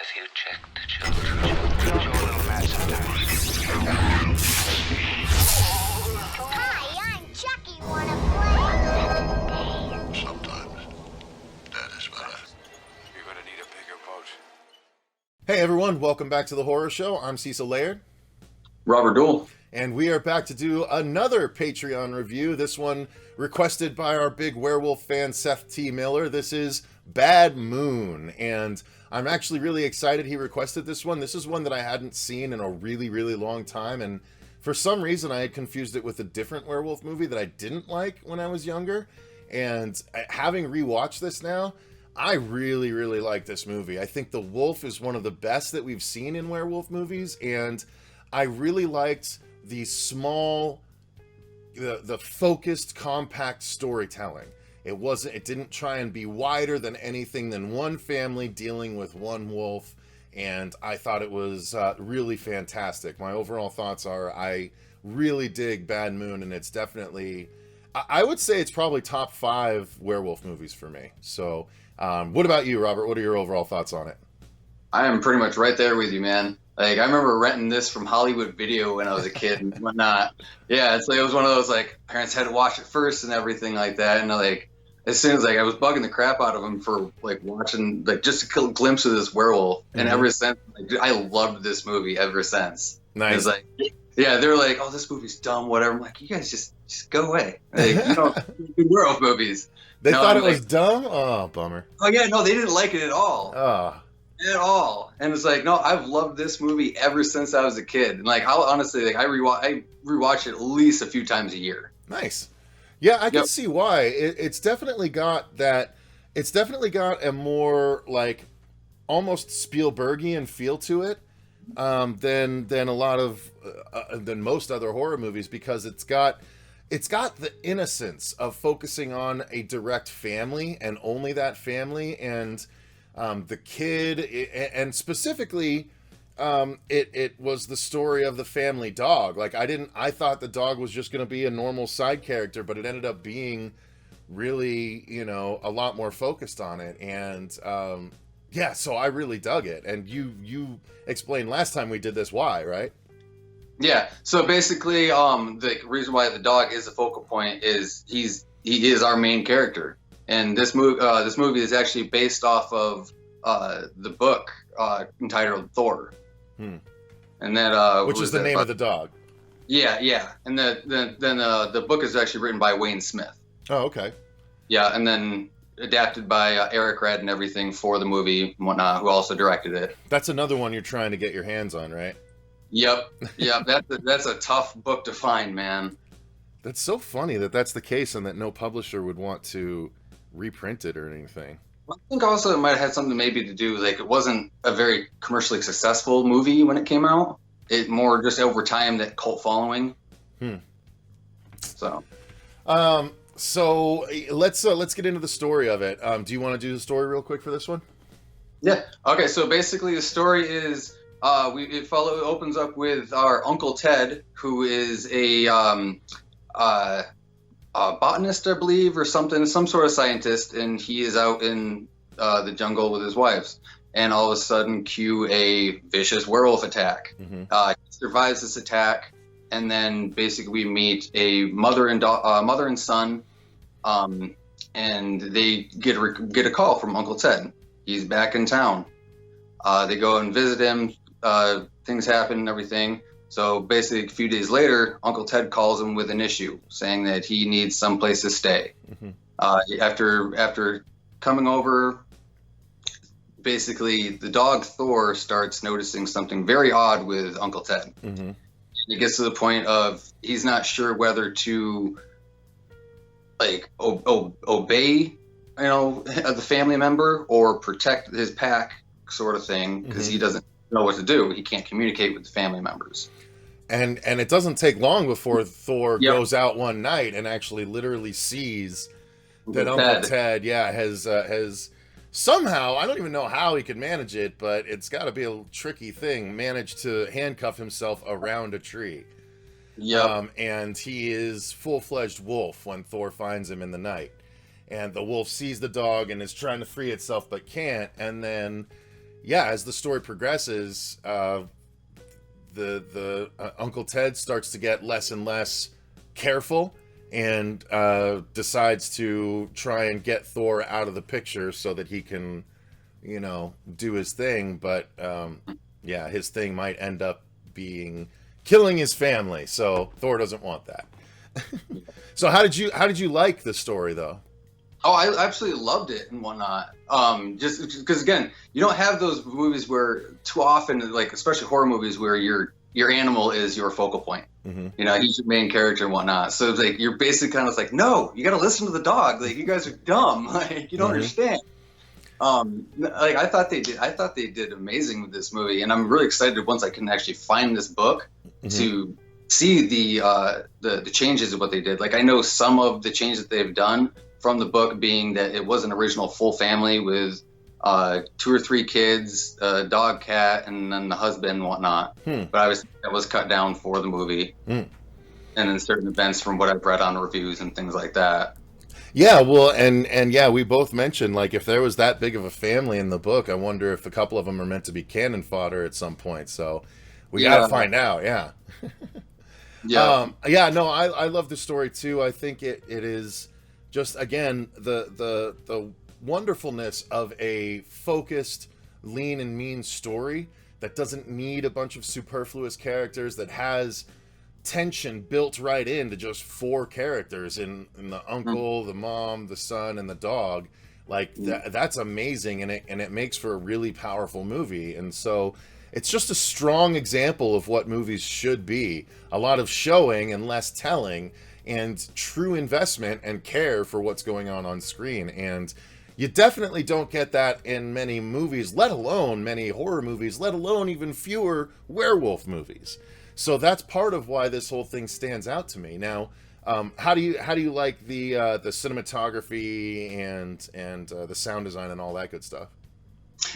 Have you checked the children? Your little mad sometimes. Hi, I'm Chucky. Wanna play? Sometimes that is better. You're gonna need a bigger boat. Hey everyone, welcome back to the Horror Show. I'm Cecil Laird. Robert Duell. And we are back to do another Patreon review. This one requested by our big werewolf fan, Seth T. Miller. This is Bad Moon. And I'm actually really excited he requested this one. This is one that I hadn't seen in a really, really long time. And for some reason, I had confused it with a different werewolf movie that I didn't like when I was younger. And having rewatched this now, I really, really like this movie. I think the wolf is one of the best that we've seen in werewolf movies. And I really liked the small, the focused, compact storytelling. It didn't try and be wider than anything than one family dealing with one wolf, and I thought it was really fantastic. My overall thoughts are I really dig Bad Moon, and it's definitely, I would say it's probably top 5 werewolf movies for me. So, what about you, Robert? What are your overall thoughts on it? I am pretty much right there with you, man. Like, I remember renting this from Hollywood Video when I was a kid and whatnot. Yeah, it's like, it was one of those, like, parents had to watch it first and everything like that. And, like, as soon as, like, I was bugging the crap out of them for, like, watching, like, just a glimpse of this werewolf. Mm-hmm. And ever since, like, I loved this movie ever since. Nice. It's like, yeah, they were like, oh, this movie's dumb, whatever. I'm like, you guys just go away. Like, you don't do werewolf movies. They thought it was dumb? Oh, bummer. Oh, yeah, no, they didn't like it at all. Oh. At all. And it's like, no, I've loved this movie ever since I was a kid. And like, I'll honestly, like, I rewatch it at least a few times a year. Nice. Yeah, I can see why. It's definitely got that. It's definitely got a more like almost Spielbergian feel to it than a lot of than most other horror movies, because it's got the innocence of focusing on a direct family and only that family, and the kid, and specifically, it was the story of the family dog. Like, I thought the dog was just going to be a normal side character, but it ended up being really, a lot more focused on it. And, yeah, so I really dug it. And you explained last time we did this why, right? Yeah. So basically, the reason why the dog is the focal point is he is our main character. And this movie is actually based off of the book entitled Thor. And that which is the name of the dog. Yeah, yeah. And then the book is actually written by Wayne Smith. Oh, okay. Yeah, and then adapted by Eric Red and everything for the movie and whatnot, who also directed it. That's another one you're trying to get your hands on, right? Yep. That's a tough book to find, man. That's so funny that that's the case and that no publisher would want to reprint it or anything. I think also it might have had something maybe to do, like, it wasn't a very commercially successful movie when it came out. It more just over time, that cult following. So let's get into the story of it. Do you want to do the story real quick for this one? Yeah. Okay. So basically, the story is it opens up with our Uncle Ted, who is a botanist, I believe, or something, some sort of scientist, and he is out in the jungle with his wives. And all of a sudden, cue a vicious werewolf attack. Mm-hmm. He survives this attack, and then basically we meet a mother and son, and they get a call from Uncle Ted. He's back in town. They go and visit him. Things happen and everything. So basically, a few days later, Uncle Ted calls him with an issue, saying that he needs someplace to stay. Mm-hmm. After coming over, basically, the dog Thor starts noticing something very odd with Uncle Ted. Mm-hmm. It gets to the point of he's not sure whether to, like, obey, the family member or protect his pack, sort of thing, because he doesn't know what to do. He can't communicate with the family members. And it doesn't take long before Thor goes out one night and actually literally sees that Uncle Ted, has somehow, I don't even know how he could manage it, but it's got to be a tricky thing, managed to handcuff himself around a tree. And he is full-fledged wolf when Thor finds him in the night. And the wolf sees the dog and is trying to free itself but can't, and then yeah, as the story progresses, the Uncle Ted starts to get less and less careful, and decides to try and get Thor out of the picture so that he can, you know, do his thing. But yeah, his thing might end up being killing his family. So Thor doesn't want that. So how did you like the story though? Oh, I absolutely loved it and whatnot. Just because, again, you don't have those movies where too often, like especially horror movies, where your animal is your focal point. Mm-hmm. You know, he's your main character and whatnot. So it's like you're basically kind of like, no, you got to listen to the dog. Like, you guys are dumb. Like, you don't understand. Like I thought they did amazing with this movie, and I'm really excited once I can actually find this book to see the changes of what they did. Like, I know some of the changes that they've done from the book being that it was an original full family with 2 or 3 kids, a dog, cat, and then the husband and whatnot. But that was cut down for the movie. And then certain events from what I've read on reviews and things like that. Yeah, well, and yeah, we both mentioned, like, if there was that big of a family in the book, I wonder if a couple of them are meant to be cannon fodder at some point. So we got to find out. Yeah. Yeah. No, I love the story too. I think it is just, again, the wonderfulness of a focused, lean and mean story that doesn't need a bunch of superfluous characters, that has tension built right into just 4 characters in the uncle, the mom, the son, and the dog. Like that's amazing, and it makes for a really powerful movie. And so it's just a strong example of what movies should be: a lot of showing and less telling, and true investment and care for what's going on screen. And you definitely don't get that in many movies, let alone many horror movies, let alone even fewer werewolf movies. So that's part of why this whole thing stands out to me. Now, how do you like the cinematography and the sound design and all that good stuff?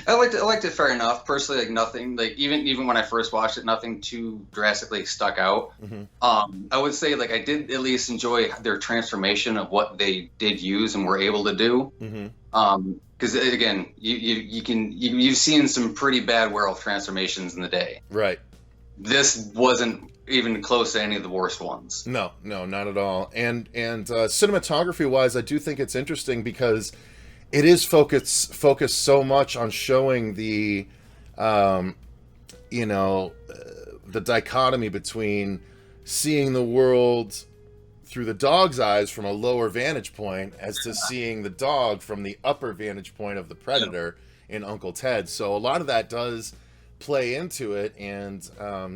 I liked it fair enough. Personally, like nothing, like even when I first watched it, nothing too drastically stuck out. I would say, like, I did at least enjoy their transformation of what they did use and were able to do. Because again, you've seen some pretty bad werewolf transformations in the day. Right. This wasn't even close to any of the worst ones. No, not at all. And cinematography wise, I do think it's interesting because it is focused so much on showing the, the dichotomy between seeing the world through the dog's eyes from a lower vantage point as to seeing the dog from the upper vantage point of the predator in Uncle Ted. So a lot of that does play into it, and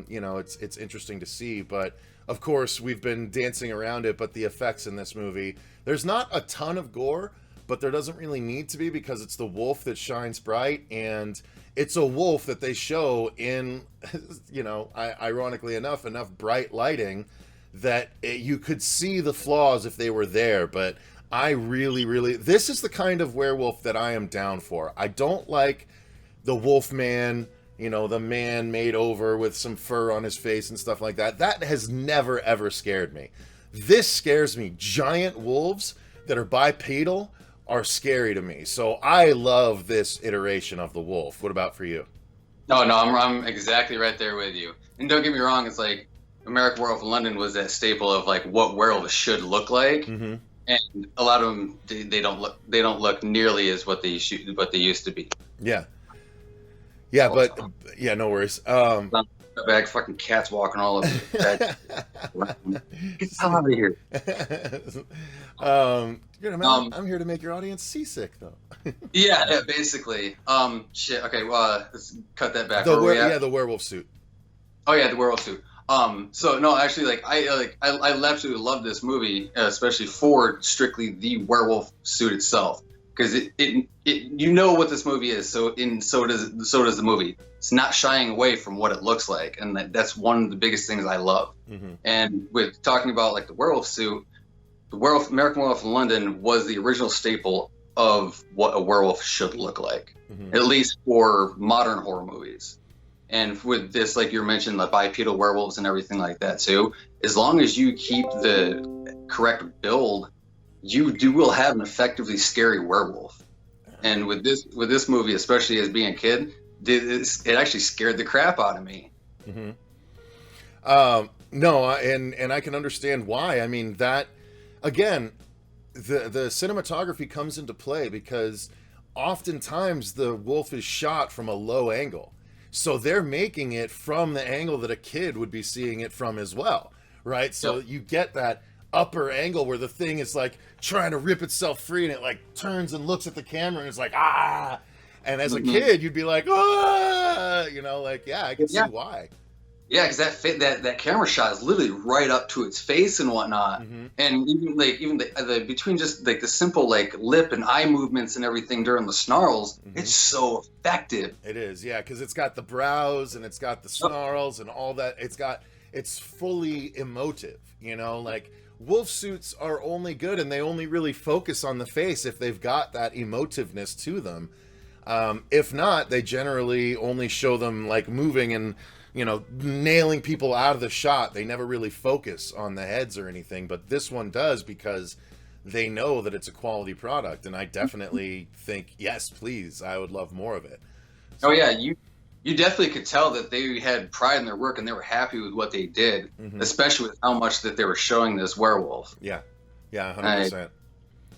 it's interesting to see. But of course, we've been dancing around it, but the effects in this movie, there's not a ton of gore, but there doesn't really need to be, because it's the wolf that shines bright, and it's a wolf that they show in ironically enough bright lighting that you could see the flaws if they were there. But I really, this is the kind of werewolf that I am down for. I don't like the wolf man, the man made over with some fur on his face and stuff like that. That has never, ever scared me. This scares me. Giant wolves that are bipedal are scary to me. So I love this iteration of the wolf. What about for you? No, I'm exactly right there with you. And don't get me wrong, it's like American Werewolf in London was that staple of like what werewolves should look like. And a lot of them, they don't look nearly as what they used to be. Yeah, but no worries. Back fucking cats walking all over. Get the hell out of here. I'm here to make your audience seasick, though. yeah, basically. Shit. Okay, well, let's cut that back. The werewolf suit. Oh yeah, the werewolf suit. So no, actually, I absolutely love this movie, especially for strictly the werewolf suit itself. Because it what this movie is, so does the movie. It's not shying away from what it looks like, and that's one of the biggest things I love. And with talking about like the werewolf suit, American Werewolf in London was the original staple of what a werewolf should look like, at least for modern horror movies. And with this, like you mentioned, the bipedal werewolves and everything like that too, as long as you keep the correct build, you will have an effectively scary werewolf. And with this movie, especially as being a kid, it actually scared the crap out of me. Mm-hmm. No, and I can understand why. I mean, that again, the cinematography comes into play because oftentimes the wolf is shot from a low angle, so they're making it from the angle that a kid would be seeing it from as well, right? So you get that upper angle where the thing is like trying to rip itself free, and it like turns and looks at the camera and it's like ah, and as a kid you'd be like ah, you know, like yeah, I can see why. Yeah, because that camera shot is literally right up to its face and whatnot, and even the between just like the simple like lip and eye movements and everything during the snarls, it's so effective. It is, yeah, because it's got the brows and it's got the snarls and all that. It's fully emotive, you know. Like wolf suits are only good and they only really focus on the face if they've got that emotiveness to them. If not, they generally only show them like moving and, you know, nailing people out of the shot. They never really focus on the heads or anything, but this one does because they know that it's a quality product, and I definitely think, yes, please, I would love more of it. So, oh yeah, you definitely could tell that they had pride in their work and they were happy with what they did, especially with how much that they were showing this werewolf. Yeah, 100%.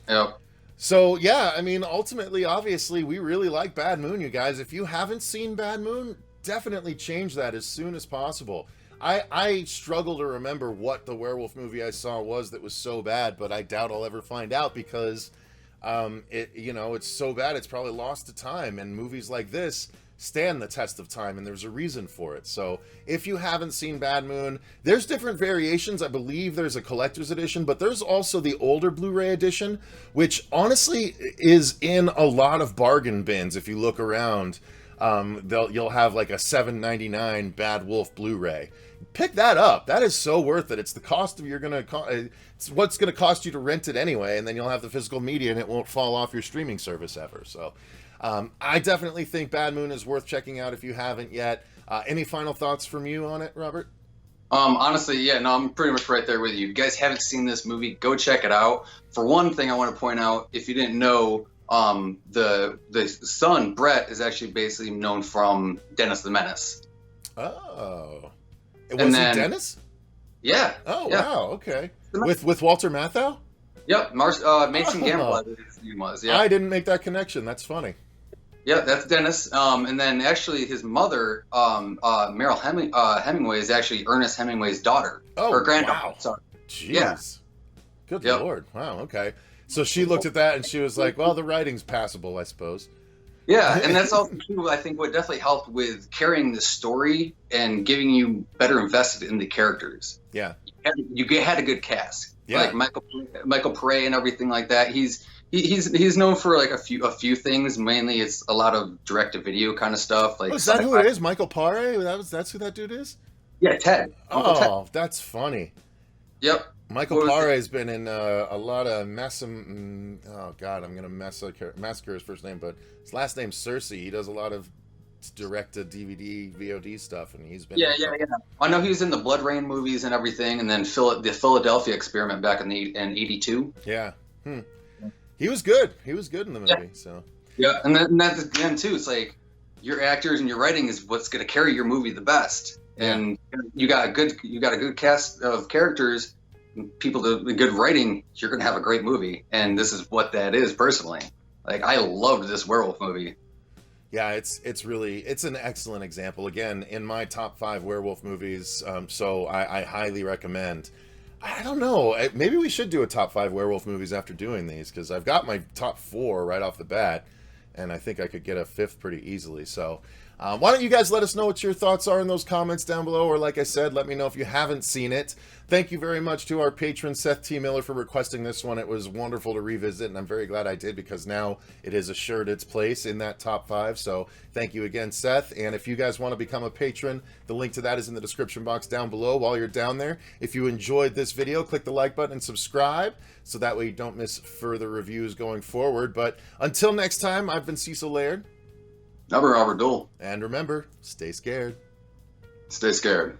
Yep. So, yeah, I mean, ultimately, obviously, we really like Bad Moon, you guys. If you haven't seen Bad Moon, definitely change that as soon as possible. I struggle to remember what the werewolf movie I saw was that was so bad, but I doubt I'll ever find out because it's so bad it's probably lost to time, and movies like this stand the test of time, and there's a reason for it. So if you haven't seen Bad Moon, there's different variations. I believe there's a collector's edition, but there's also the older Blu-ray edition, which honestly is in a lot of bargain bins if you look around. You'll have like a $7.99 Bad Wolf Blu-ray. Pick that up. That is so worth it. It's the cost of it's what's gonna cost you to rent it anyway, and then you'll have the physical media, and it won't fall off your streaming service ever. So, I definitely think Bad Moon is worth checking out if you haven't yet. Any final thoughts from you on it, Robert? Honestly, yeah, no, I'm pretty much right there with you. If you guys haven't seen this movie, go check it out. For one thing, I want to point out, if you didn't know, the son Brett is actually basically known from Dennis the Menace. Oh, was he Dennis? Yeah. Oh yeah. Wow. Okay. With Walter Matthau. Yep. Mason Gamble, his name was. Yeah. I didn't make that connection. That's funny. Yeah, that's Dennis. And then actually his mother, Meryl Hemingway, is actually Ernest Hemingway's daughter. Oh, or granddaughter. Wow. Sorry. Jeez. Yeah. Good Lord. Wow. Okay. So she looked at that and she was like, well, the writing's passable, I suppose. Yeah, and that's also too, I think, what definitely helped with carrying the story and getting you better invested in the characters. Yeah. You had a good cast. Yeah. Like Michael Pare and everything like that. He's known for like a few things. Mainly it's a lot of direct-to-video kind of stuff. Like, is that who it is? Michael Pare? That's who that dude is? Yeah, Ted. Ted. That's funny. Yep. Michael Pare has been in a lot of oh god, I'm gonna massacre his first name, but his last name's Cersei. He does a lot of direct-to-DVD, VOD stuff, and he's been. Yeah. I know he was in the Blood Rain movies and everything, and then the Philadelphia Experiment back in '82. Yeah. He was good. He was good in the movie. Yeah. So. Yeah, and that's again too. It's like your actors and your writing is what's gonna carry your movie the best, and you got a good cast of characters. People do good writing, you're gonna have a great movie, and this is what that is. Personally, like, I loved this werewolf movie. Yeah, it's an excellent example. Again, in my top 5 werewolf movies, so I highly recommend. I don't know, maybe we should do a top 5 werewolf movies after doing these, because I've got my top 4 right off the bat, and I think I could get a 5th pretty easily. So why don't you guys let us know what your thoughts are in those comments down below, or like I said, let me know if you haven't seen it. Thank you very much to our patron Seth T. Miller for requesting this one. It was wonderful to revisit, and I'm very glad I did, because now it has assured its place in that top 5. So thank you again, Seth. And if you guys want to become a patron, the link to that is in the description box down below. While you're down there, if you enjoyed this video, click the like button and subscribe, so that way you don't miss further reviews going forward. But until next time, I've been Cecil Laird. I'm Robert Duell. And remember, stay scared. Stay scared.